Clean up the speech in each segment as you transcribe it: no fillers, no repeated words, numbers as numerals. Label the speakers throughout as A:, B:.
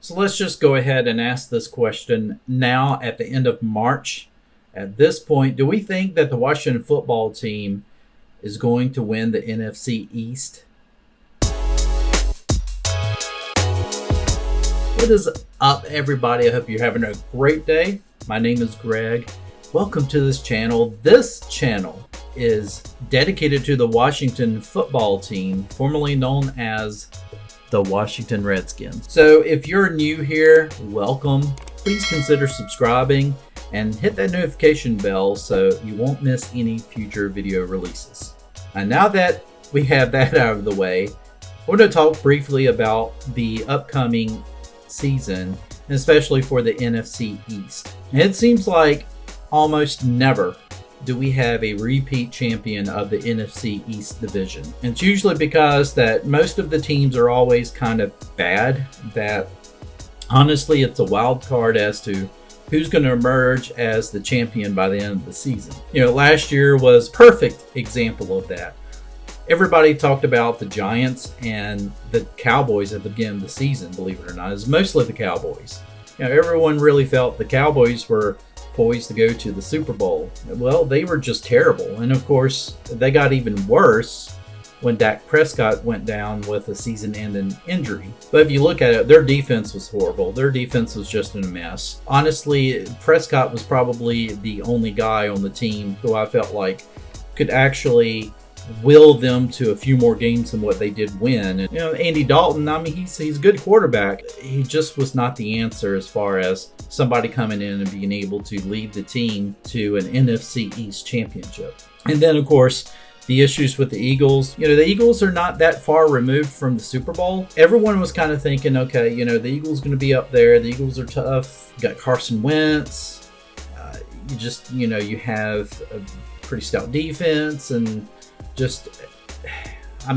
A: So let's just go ahead and ask this question now at the end of March. At this point, do we think that the Washington football team is going to win the NFC East? What is up, everybody? I hope you're having a great day. My name is Greg. Welcome to this channel. This channel is dedicated to the Washington football team, formerly known as the Washington Redskins. So if you're new here, welcome. Please consider subscribing and hit that notification bell so you won't miss any future video releases. And now that we have that out of the way, I want to talk briefly about the upcoming season, and especially for the NFC East. It seems like almost never do we have a repeat champion of the NFC East division. And it's usually because that most of the teams are always kind of bad, that honestly it's a wild card as to who's going to emerge as the champion by the end of the season. Last year was a perfect example of that. Everybody talked about the Giants and the Cowboys at the beginning of the season, believe it or not. It was mostly the Cowboys. Everyone really felt the Cowboys were poised to go to the Super Bowl. Well, they were just terrible. And of course, they got even worse when Dak Prescott went down with a season-ending injury. But if you look at it, their defense was horrible. Their defense was just in a mess. Honestly, Prescott was probably the only guy on the team who I felt like could actually will them to a few more games than what they did win. And Andy Dalton, I mean, he's a good quarterback. He just was not the answer as far as somebody coming in and being able to lead the team to an NFC East championship. And then, of course, the issues with the Eagles. The Eagles are not that far removed from the Super Bowl. Everyone was kind of thinking, okay, the Eagles are going to be up there. The Eagles are tough. You got Carson Wentz. You have a pretty stout defense, and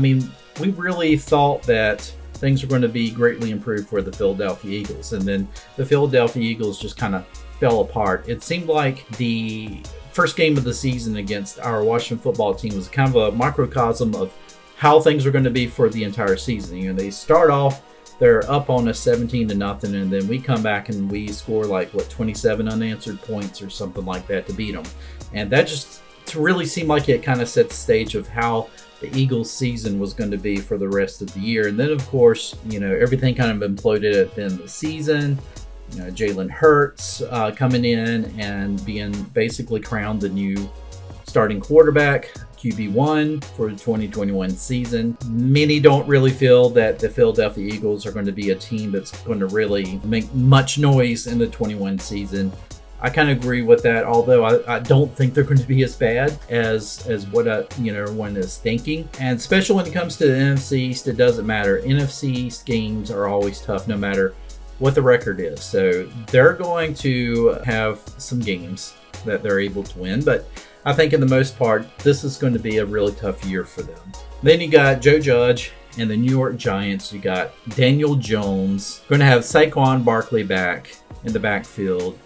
A: we really thought that things were going to be greatly improved for the Philadelphia Eagles. And then the Philadelphia Eagles just kind of fell apart. It seemed like the first game of the season against our Washington football team was kind of a microcosm of how things are going to be for the entire season. They start off, they're up on us 17-0, and then we come back and we score 27 unanswered points or something like that to beat them. And that just really seemed like it kind of set the stage of how the Eagles season was going to be for the rest of the year. And then, of course, everything kind of imploded at the end of the season. Jalen Hurts coming in and being basically crowned the new starting quarterback, QB1 for the 2021 season. Many don't really feel that the Philadelphia Eagles are going to be a team that's going to really make much noise in the 21 season. I kind of agree with that, although I don't think they're going to be as bad as what everyone is thinking. And especially when it comes to the NFC East, it doesn't matter. NFC East games are always tough no matter what the record is. So they're going to have some games that they're able to win, but I think in the most part, this is going to be a really tough year for them. Then you got Joe Judge and the New York Giants. You got Daniel Jones. Going to have Saquon Barkley back in the backfield.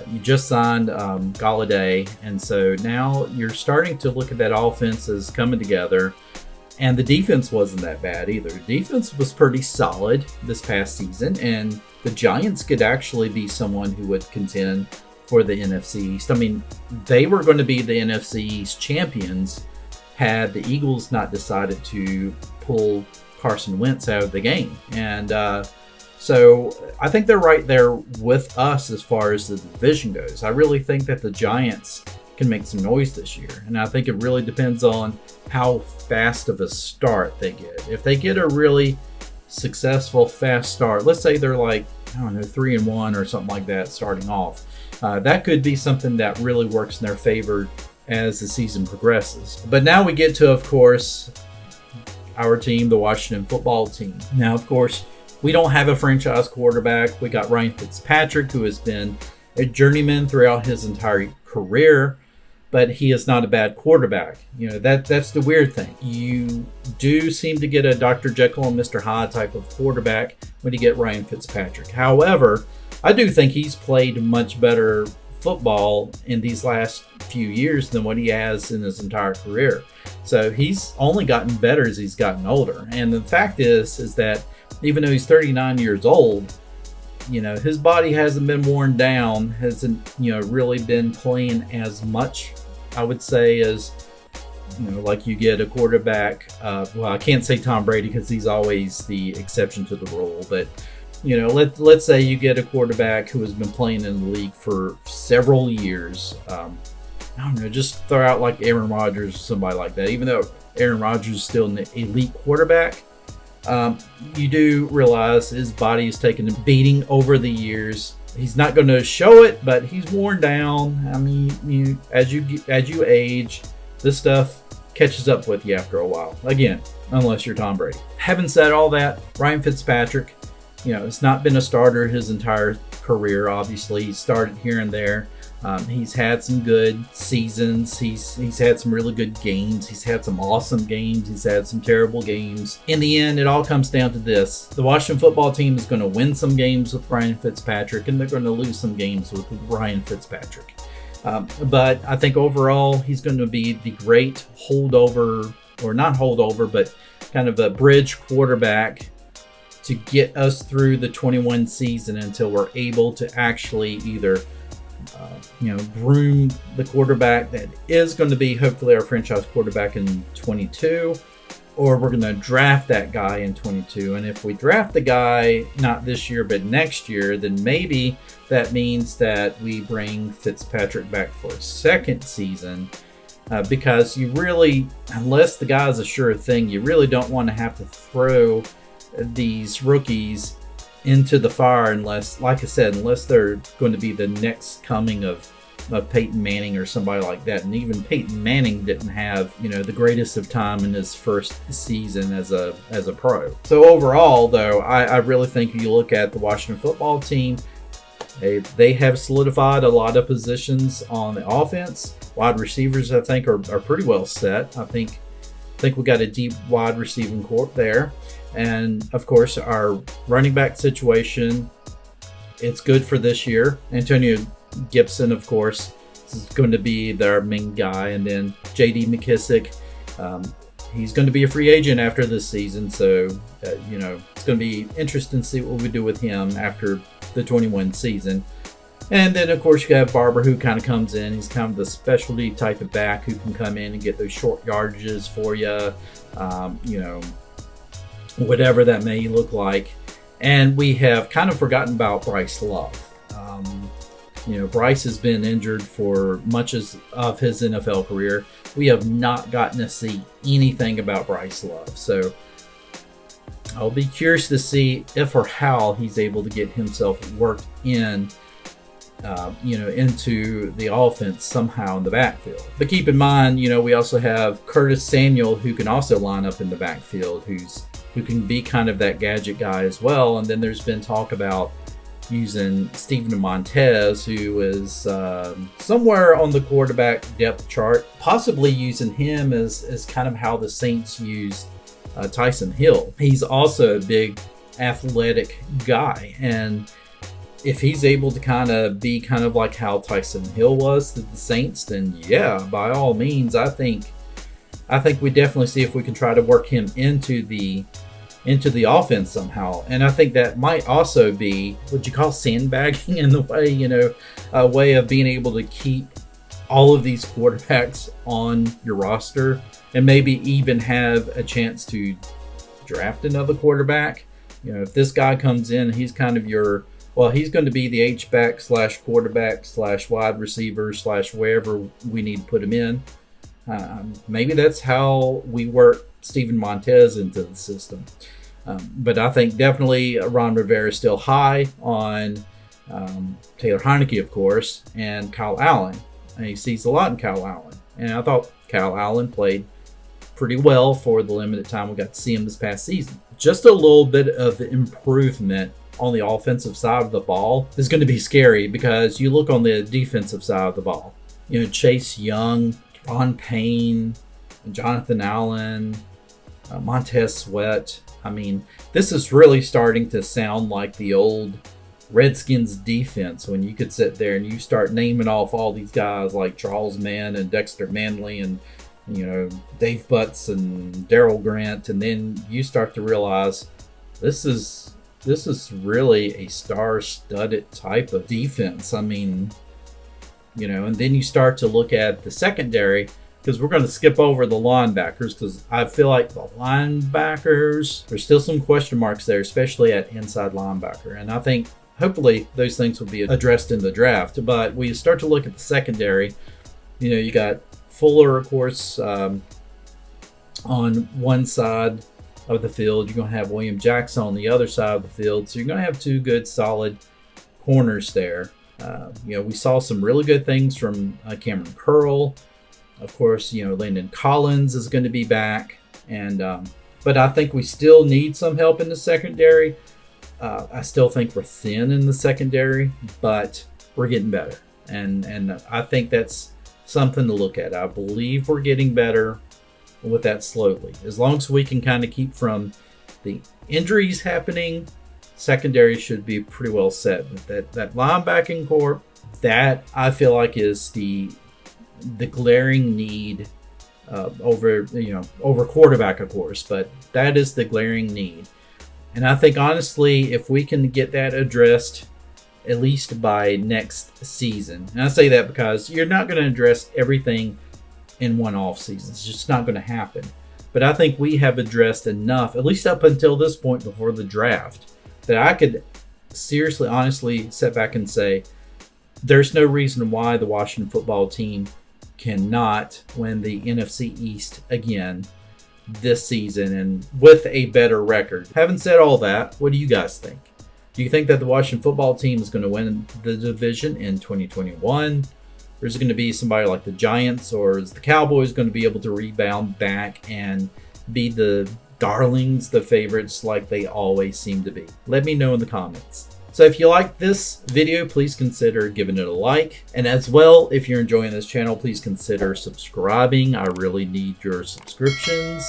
A: You just signed Galladay, and so now you're starting to look at that offense as coming together. And the defense wasn't that bad either. The defense was pretty solid this past season, and the Giants could actually be someone who would contend for the NFC East. I mean, they were going to be the NFC East champions had the Eagles not decided to pull Carson Wentz out of the game. And so I think they're right there with us as far as the division goes. I really think that the Giants can make some noise this year. And I think it really depends on how fast of a start they get. If they get a really successful fast start, let's say they're 3-1 or something like that starting off, that could be something that really works in their favor as the season progresses. But now we get to, of course, our team, the Washington football team. Now, of course, we don't have a franchise quarterback. We got Ryan Fitzpatrick, who has been a journeyman throughout his entire career, but he is not a bad quarterback. That's the weird thing. You do seem to get a Dr. Jekyll and Mr. Hyde type of quarterback when you get Ryan Fitzpatrick. However, I do think he's played much better football in these last few years than what he has in his entire career. So he's only gotten better as he's gotten older. And the fact is that even though he's 39 years old, his body hasn't been worn down, hasn't, really been playing as much, I would say, as, like you get a quarterback. Well, I can't say Tom Brady because he's always the exception to the rule, but, let's say you get a quarterback who has been playing in the league for several years. I don't know, just throw out like Aaron Rodgers or somebody like that. Even though Aaron Rodgers is still an elite quarterback, you do realize his body is taking a beating over the years. He's not going to show it, but he's worn down. I mean, as you age, this stuff catches up with you after a while. Again, unless you're Tom Brady. Having said all that, Ryan Fitzpatrick, has not been a starter his entire career. Obviously, he started here and there. He's had some good seasons. He's had some really good games. He's had some awesome games. He's had some terrible games. In the end, it all comes down to this. The Washington football team is going to win some games with Ryan Fitzpatrick, and they're going to lose some games with Ryan Fitzpatrick. But I think overall, he's going to be the great holdover, or not holdover, but kind of a bridge quarterback to get us through the 21 season until we're able to actually either groom the quarterback that is going to be hopefully our franchise quarterback in 22, or we're going to draft that guy in 22. And if we draft the guy not this year but next year, then maybe that means that we bring Fitzpatrick back for a second season, because you really, unless the guy's a sure thing, you really don't want to have to throw these rookies into the fire unless, like I said, unless they're going to be the next coming of Peyton Manning or somebody like that. And even Peyton Manning didn't have, the greatest of time in his first season as a pro. So overall, though, I really think you look at the Washington football team, they have solidified a lot of positions on the offense. Wide receivers, I think, are pretty well set. I think we got a deep wide receiving corps there. And, of course, our running back situation, it's good for this year. Antonio Gibson, of course, is going to be their main guy. And then J.D. McKissick, he's going to be a free agent after this season. So, it's going to be interesting to see what we do with him after the 21 season. And then, of course, you have Barber, who kind of comes in. He's kind of the specialty type of back who can come in and get those short yardages for you, whatever that may look like. And we have kind of forgotten about Bryce Love. Bryce has been injured for much of his NFL career. We have not gotten to see anything about Bryce Love. So I'll be curious to see if or how he's able to get himself worked in, into the offense somehow in the backfield. But keep in mind, we also have Curtis Samuel, who can also line up in the backfield, who can be kind of that gadget guy as well. And then there's been talk about using Steven Montez, who is somewhere on the quarterback depth chart, possibly using him as kind of how the Saints used Tyson Hill. He's also a big athletic guy, and if he's able to kind of be kind of like how Tyson Hill was to the Saints, then yeah, by all means, I think we definitely see if we can try to work him into the offense somehow. And I think that might also be what you call sandbagging in the way, a way of being able to keep all of these quarterbacks on your roster and maybe even have a chance to draft another quarterback. If this guy comes in, he's kind of he's going to be the H-back / quarterback / wide receiver / wherever we need to put him in. Maybe that's how we work Steven Montez into the system. But I think definitely Ron Rivera is still high on Taylor Heineke, of course, and Kyle Allen. And he sees a lot in Kyle Allen. And I thought Kyle Allen played pretty well for the limited time we got to see him this past season. Just a little bit of improvement on the offensive side of the ball is going to be scary, because you look on the defensive side of the ball. Chase Young, Ron Payne, Jonathan Allen, Montez Sweat. I mean, this is really starting to sound like the old Redskins defense, when you could sit there and you start naming off all these guys like Charles Mann and Dexter Manley and Dave Butts and Darrell Grant, and then you start to realize this is this is really a star-studded type of defense. I mean, you know, and then you start to look at the secondary, because we're going to skip over the linebackers, because I feel like the linebackers, there's still some question marks there, especially at inside linebacker. And I think hopefully those things will be addressed in the draft. But we start to look at the secondary. You know, you got Fuller, of course, on one side of the field. You're going to have William Jackson on the other side of the field. So you're going to have two good, solid corners there. You know, we saw some really good things from Cameron Curl. Of course, you know, Landon Collins is going to be back. And but I think we still need some help in the secondary. I still think we're thin in the secondary, but we're getting better. And I think that's something to look at. I believe we're getting better with that slowly. As long as we can kind of keep from the injuries happening, secondary should be pretty well set. But that linebacking core, that I feel like is the glaring need over quarterback, of course, but that is the glaring need. And I think honestly, if we can get that addressed at least by next season, and I say that because you're not going to address everything in one off season. It's just not going to happen. But I think we have addressed enough, at least up until this point before the draft, that I could seriously, honestly sit back and say there's no reason why the Washington football team cannot win the NFC East again this season and with a better record. Having said all that, what do you guys think? Do you think that the Washington football team is going to win the division in 2021? Or is it going to be somebody like the Giants, or is the Cowboys going to be able to rebound back and be the darlings, the favorites like they always seem to be? Let me know in the comments. So if you like this video, please consider giving it a like. And as well, if you're enjoying this channel, please consider subscribing. I really need your subscriptions.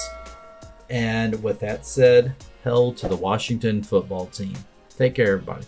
A: And with that said, hell to the Washington football team. Take care, everybody.